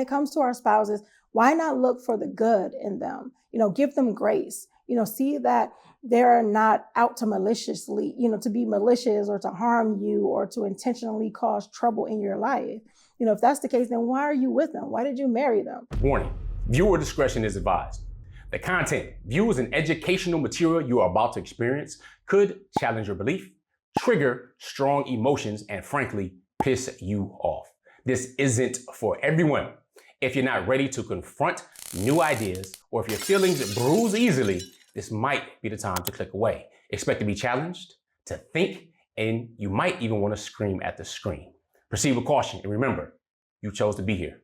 it comes to our spouses, why not look for the good in them? Give them grace, see that they're not out to maliciously, to be malicious or to harm you or to intentionally cause trouble in your life. If that's the case, then why are you with them? Why did you marry them? Warning, viewer discretion is advised. The content, viewed as an educational material you are about to experience, could challenge your belief, trigger strong emotions, and frankly, piss you off. This isn't for everyone. If you're not ready to confront new ideas, or if your feelings bruise easily, this might be the time to click away. Expect to be challenged, to think, and you might even want to scream at the screen. Proceed with caution, and remember, you chose to be here.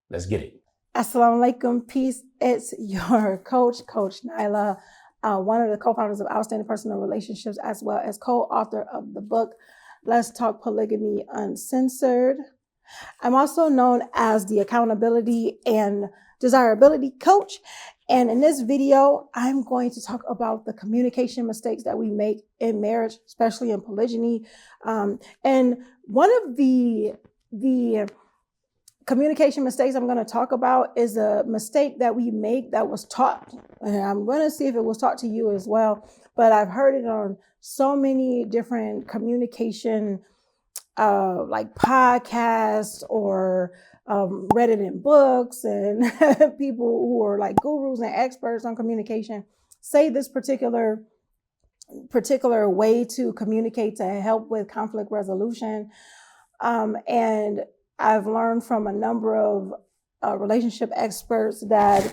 Let's get it. Assalamu alaikum, peace. It's your Coach Nyla, one of the co-founders of Outstanding Personal Relationships, as well as co-author of the book, Let's Talk Polygamy Uncensored. I'm also known as the Accountability and Desirability Coach. And in this video, I'm going to talk about the communication mistakes that we make in marriage, especially in polygyny. And one of the communication mistakes I'm going to talk about is a mistake that we make that was taught. And I'm going to see if it was taught to you as well. But I've heard it on so many different communication like podcasts or read it in books, and people who are like gurus and experts on communication say this particular way to communicate to help with conflict resolution. And I've learned from a number of relationship experts that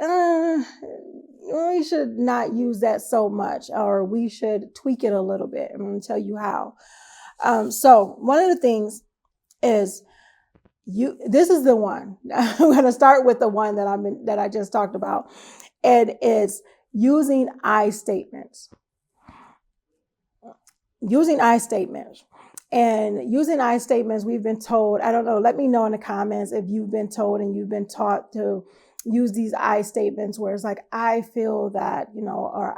we should not use that so much, or we should tweak it a little bit. I'm going to tell you how. So one of the things is this is the one. I'm going to start with the one that I just talked about. And it's using I statements. Using I statements. And using I statements, we've been told, I don't know, let me know in the comments if you've been told and you've been taught to use these I statements where it's like, I feel that, or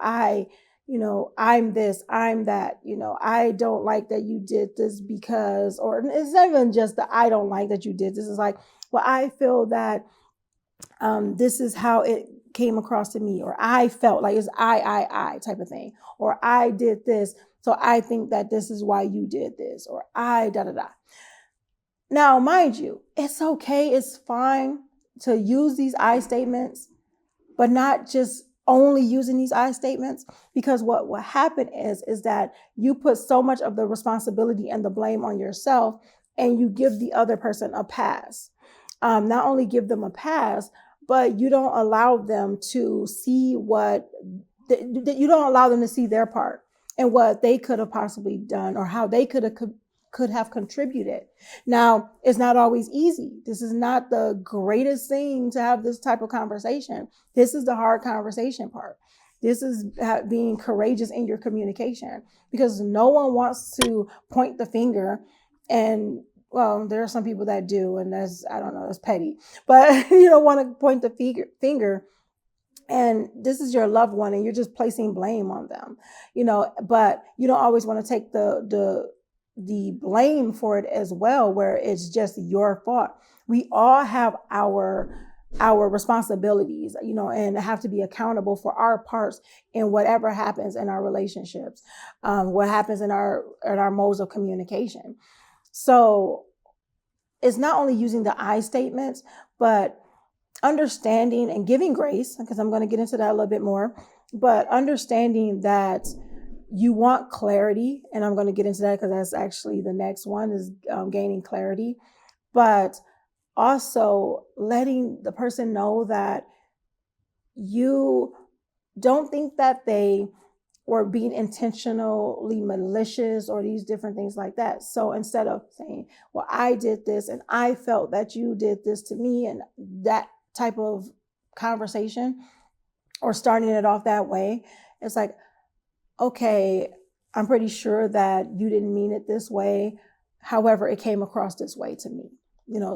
I'm this, I'm that, I don't like that you did this because, or it's not even just the I don't like that you did this. It's like, well, I feel that this is how it came across to me, or I felt like it's I type of thing, or I did this, so I think that this is why you did this, or I da. Now, mind you, it's okay, it's fine to use these I statements, but not just only using these I statements, because what will happen is that you put so much of the responsibility and the blame on yourself, and you give the other person a pass. Not only give them a pass, but you don't allow them to see you don't allow them to see their part and what they could have possibly done, or how they could have contributed. Now, it's not always easy. This is not the greatest thing to have this type of conversation. This is the hard conversation part. This is being courageous in your communication, because no one wants to point the finger. And well, there are some people that do, and that's petty, but you don't want to point the finger. And this is your loved one, and you're just placing blame on them, but you don't always want to take the blame for it as well, where it's just your fault. We all have our responsibilities, and have to be accountable for our parts in whatever happens in our relationships, what happens in our modes of communication. So it's not only using the I statements, but understanding and giving grace, because I'm going to get into that a little bit more, but understanding that you want clarity, and I'm going to get into that because that's actually the next one, is gaining clarity, but also letting the person know that you don't think that they were being intentionally malicious or these different things like that. So instead of saying, well, I did this and I felt that you did this to me, and that type of conversation, or starting it off that way, it's like, okay, I'm pretty sure that you didn't mean it this way. However, it came across this way to me.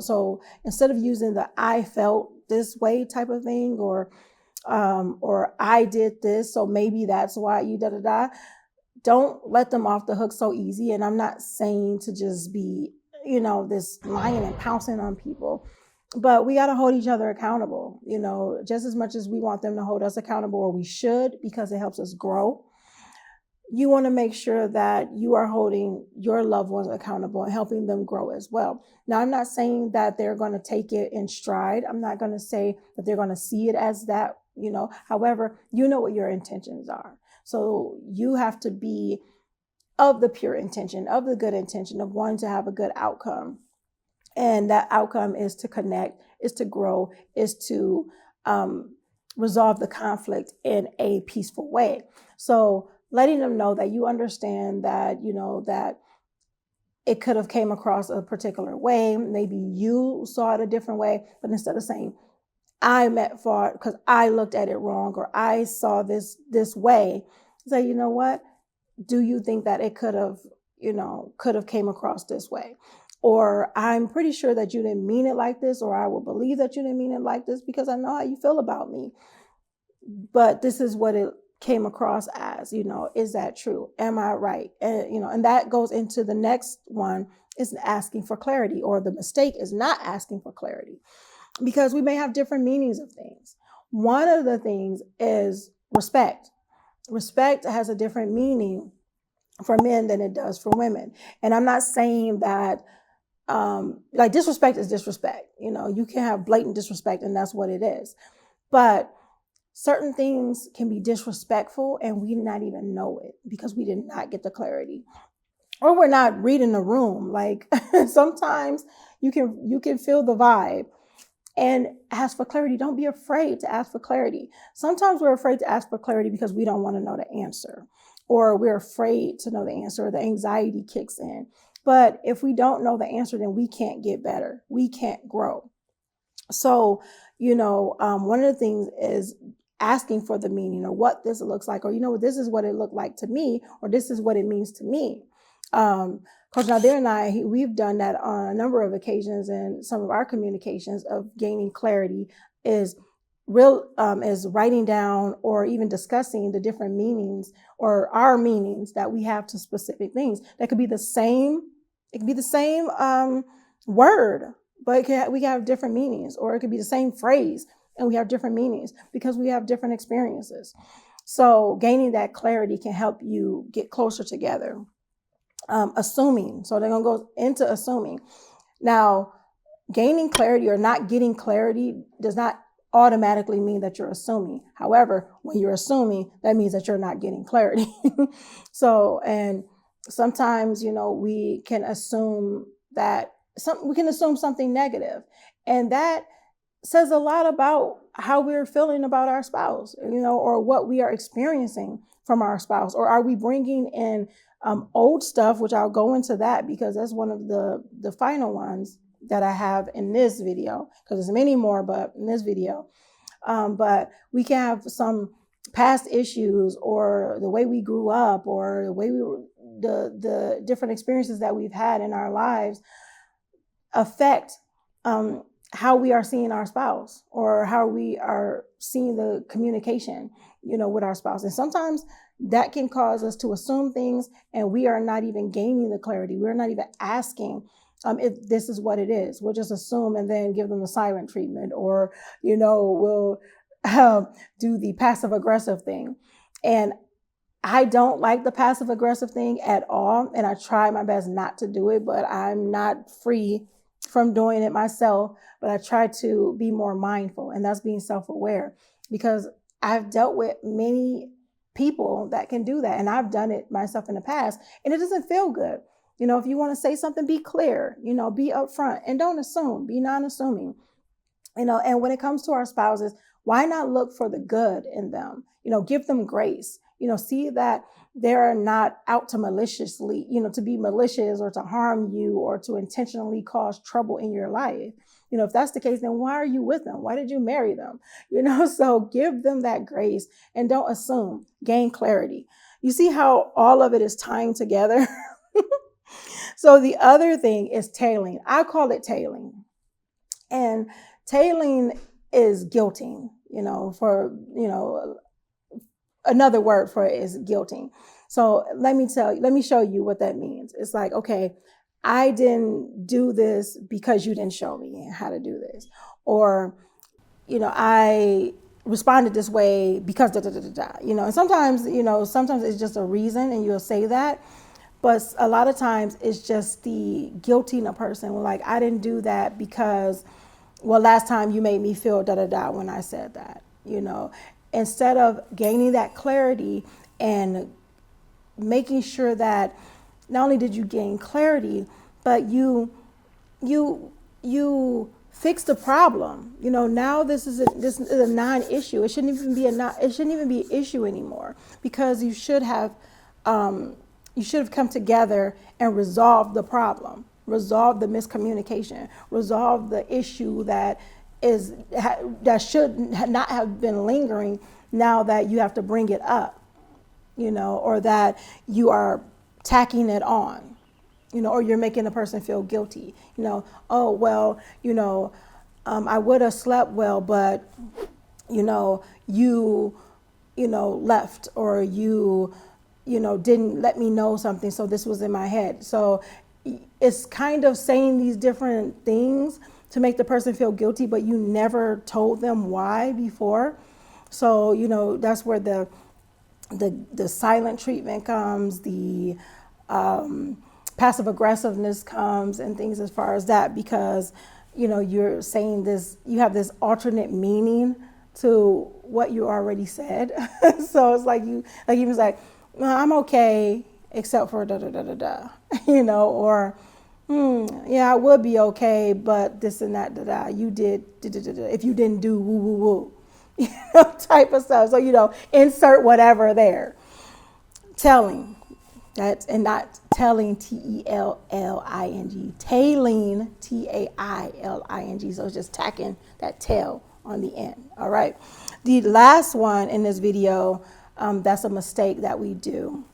So instead of using the I felt this way type of thing, or I did this, so maybe that's why you da. Don't let them off the hook so easy. And I'm not saying to just be, this lying and pouncing on people. But we got to hold each other accountable, just as much as we want them to hold us accountable, or we should, because it helps us grow. You want to make sure that you are holding your loved ones accountable and helping them grow as well. Now, I'm not saying that they're going to take it in stride. I'm not going to say that they're going to see it as that, however, you know what your intentions are. So you have to be of the pure intention, of the good intention of wanting to have a good outcome. And that outcome is to connect, is to grow, is to resolve the conflict in a peaceful way. So letting them know that you understand that, that it could have came across a particular way. Maybe you saw it a different way, but instead of saying, I'm at fault because I looked at it wrong, or I saw this way, say, you know what? Do you think that it could have came across this way? Or I'm pretty sure that you didn't mean it like this, or I will believe that you didn't mean it like this because I know how you feel about me. But this is what it came across as, is that true? Am I right? And, and that goes into the next one, is asking for clarity, or the mistake is not asking for clarity, because we may have different meanings of things. One of the things is respect. Respect has a different meaning for men than it does for women. And I'm not saying that like disrespect is disrespect. You can have blatant disrespect, and that's what it is. But certain things can be disrespectful and we not even know it because we did not get the clarity, or we're not reading the room. Like sometimes you can feel the vibe and ask for clarity. Don't be afraid to ask for clarity. Sometimes we're afraid to ask for clarity because we don't want to know the answer, or we're afraid to know the answer, or the anxiety kicks in. But if we don't know the answer, then we can't get better. We can't grow. So, one of the things is asking for the meaning, or what this looks like, or, this is what it looked like to me, or this is what it means to me. Coach Nazir and I, we've done that on a number of occasions in some of our communications of gaining clarity, is writing down or even discussing the different meanings, or our meanings that we have to specific things. That could be the same. It could be the same word, but we can have different meanings, or it could be the same phrase and we have different meanings because we have different experiences. So gaining that clarity can help you get closer together. Assuming. So they're going to go into assuming. Now, gaining clarity or not getting clarity does not automatically mean that you're assuming. However, when you're assuming, that means that you're not getting clarity. So, and sometimes, we can assume something negative, and that says a lot about how we're feeling about our spouse, or what we are experiencing from our spouse. Or are we bringing in old stuff, which I'll go into that because that's one of the final ones that I have in this video, because there's many more, but in this video. But we can have some past issues, or the way we grew up, or the way the different experiences that we've had in our lives affect how we are seeing our spouse, or how we are seeing the communication, with our spouse. And sometimes that can cause us to assume things, and we are not even gaining the clarity. We're not even asking if this is what it is. We'll just assume and then give them the silent treatment, or, we'll do the passive aggressive thing. And I don't like the passive aggressive thing at all. And I try my best not to do it, but I'm not free from doing it myself. But I try to be more mindful, and that's being self-aware, because I've dealt with many people that can do that. And I've done it myself in the past, and it doesn't feel good. If you want to say something, be clear, be upfront, and don't assume, be non-assuming, and when it comes to our spouses, why not look for the good in them? Give them grace, see that they're not out to maliciously, to be malicious or to harm you or to intentionally cause trouble in your life. If that's the case, then why are you with them? Why did you marry them? So give them that grace and don't assume. Gain clarity. You see how all of it is tying together? So the other thing is tailing. I call it tailing. And tailing is guilting, another word for it is guilting. So let me show you what that means. It's like, okay, I didn't do this because you didn't show me how to do this. Or, I responded this way because da da da da da. And sometimes it's just a reason and you'll say that. But a lot of times it's just the guilting a person. Like, I didn't do that because, well, last time you made me feel da da da when I said that, Instead of gaining that clarity and making sure that not only did you gain clarity, but you fix the problem. Now this is a non-issue. It shouldn't even be an issue anymore, because you should have come together and resolved the problem, resolved the miscommunication, resolved the issue that should not have been lingering. Now that you have to bring it up, or that you are tacking it on, or you're making the person feel guilty. Oh, well, I would have slept well, but, you left, or you didn't let me know something. So this was in my head. So it's kind of saying these different things to make the person feel guilty, but you never told them why before. So, that's where the silent treatment comes, the passive aggressiveness comes, and things as far as that, because, you're saying this, you have this alternate meaning to what you already said. So it's like he was like, well, I'm okay, except for da da da da da, or yeah, I would be okay, but this and that da da. You did da da da da. If you didn't do woo woo woo. Type of stuff. So, insert whatever there. Telling. That's, and not telling, T-E-L-L-I-N-G. Tailing, T-A-I-L-I-N-G. So it's just tacking that tail on the end. All right. The last one in this video, that's a mistake that we do,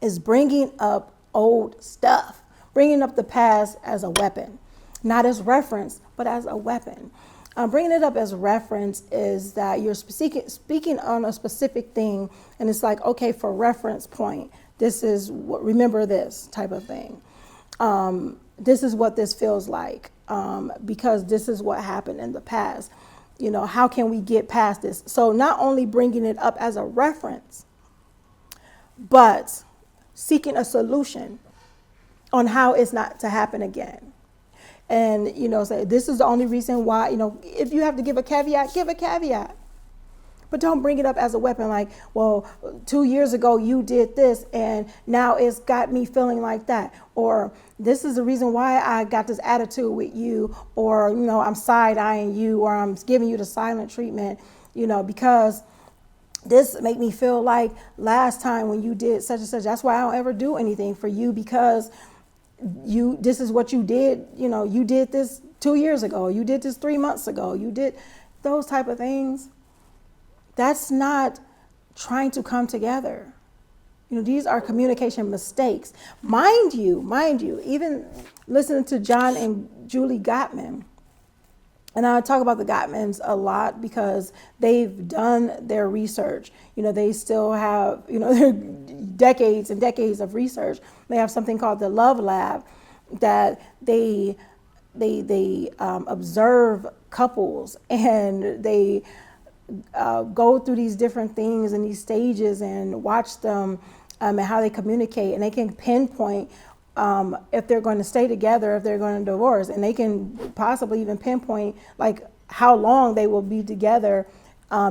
is bringing up old stuff. Bringing up the past as a weapon. Not as reference, but as a weapon. Bringing it up as reference is that you're speaking on a specific thing, and it's like, okay, for reference point, this is what, remember this type of thing. This is what this feels like, because this is what happened in the past. How can we get past this? So not only bringing it up as a reference, but seeking a solution on how it's not to happen again. And, say, this is the only reason why, if you have to give a caveat, give a caveat. But don't bring it up as a weapon like, well, 2 years ago you did this and now it's got me feeling like that. Or this is the reason why I got this attitude with you. Or, I'm side-eyeing you, or I'm giving you the silent treatment, because this made me feel like last time when you did such and such. That's why I don't ever do anything for you, because this is what you did. You did this 2 years ago. You did this 3 months ago. You did those type of things. That's not trying to come together. These are communication mistakes. Mind you, even listening to John and Julie Gottman, and I talk about the Gottmans a lot because they've done their research. They still have, their decades and decades of research. They have something called the Love Lab that they observe couples, and they go through these different things and these stages and watch them and how they communicate, and they can pinpoint if they're going to stay together, if they're going to divorce, and they can possibly even pinpoint like how long they will be together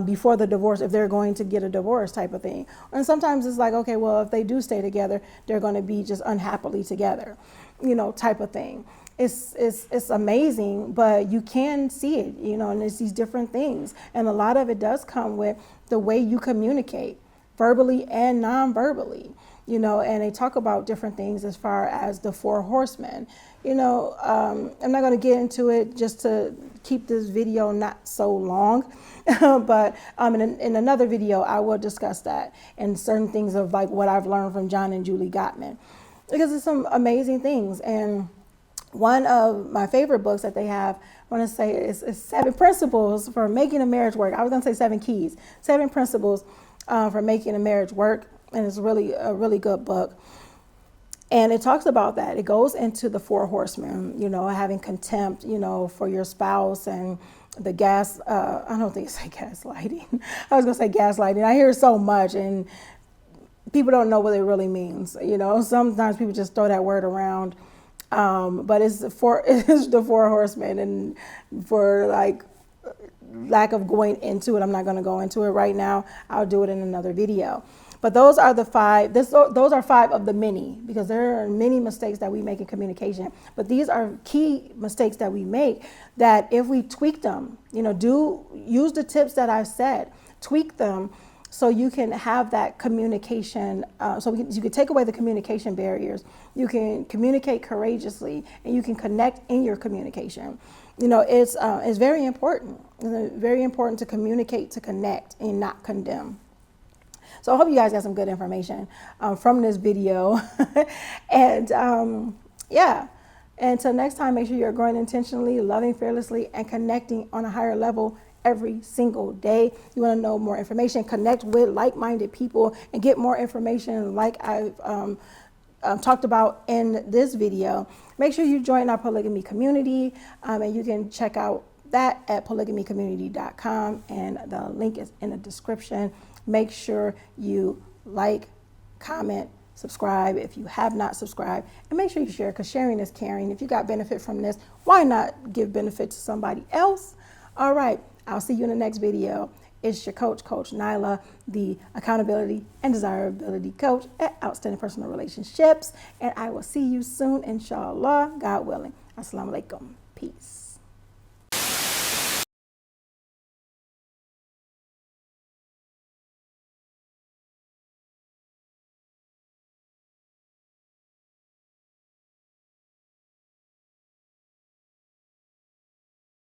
before the divorce, if they're going to get a divorce type of thing. And sometimes it's like, okay, well, if they do stay together, they're going to be just unhappily together, type of thing. It's amazing, but you can see it, and it's these different things. And a lot of it does come with the way you communicate, verbally and non-verbally, and they talk about different things as far as the 4 horsemen. I'm not going to get into it just to keep this video not so long, but in another video, I will discuss that and certain things of like what I've learned from John and Julie Gottman, because it's some amazing things. And one of my favorite books that they have, I want to say, is 7 Principles for Making a Marriage Work. I was going to say 7 Keys, 7 Principles for Making a Marriage Work. And it's really a really good book. And it talks about that. It goes into the 4 horsemen, having contempt, for your spouse, and the I don't think it's like gaslighting. I was going to say gaslighting. I hear it so much, and people don't know what it really means. Sometimes people just throw that word around. But it's the 4 horsemen, and for lack of going into it, I'm not going to go into it right now. I'll do it in another video. But those are the 5. Those are 5 of the many, because there are many mistakes that we make in communication. But these are key mistakes that we make that if we tweak them, use the tips that I've said, tweak them so you can have that communication. You can take away the communication barriers. You can communicate courageously, and you can connect in your communication. It's very important. It's very important to communicate, to connect, and not condemn. So I hope you guys got some good information from this video. And yeah, until next time, make sure you're growing intentionally, loving fearlessly, and connecting on a higher level every single day. You want to know more information, connect with like-minded people, and get more information like I've talked about in this video. Make sure you join our polygamy community, and you can check out that at polygamycommunity.com, and the link is in the description. Make sure you like, comment, subscribe if you have not subscribed, and make sure you share, because sharing is caring. If you got benefit from this, why not give benefit to somebody else? All right, I'll see you in the next video. It's your coach, Coach Nyla, the accountability and desirability coach at Outstanding Personal Relationships, and I will see you soon, inshallah, God willing. Assalamu alaikum. Peace.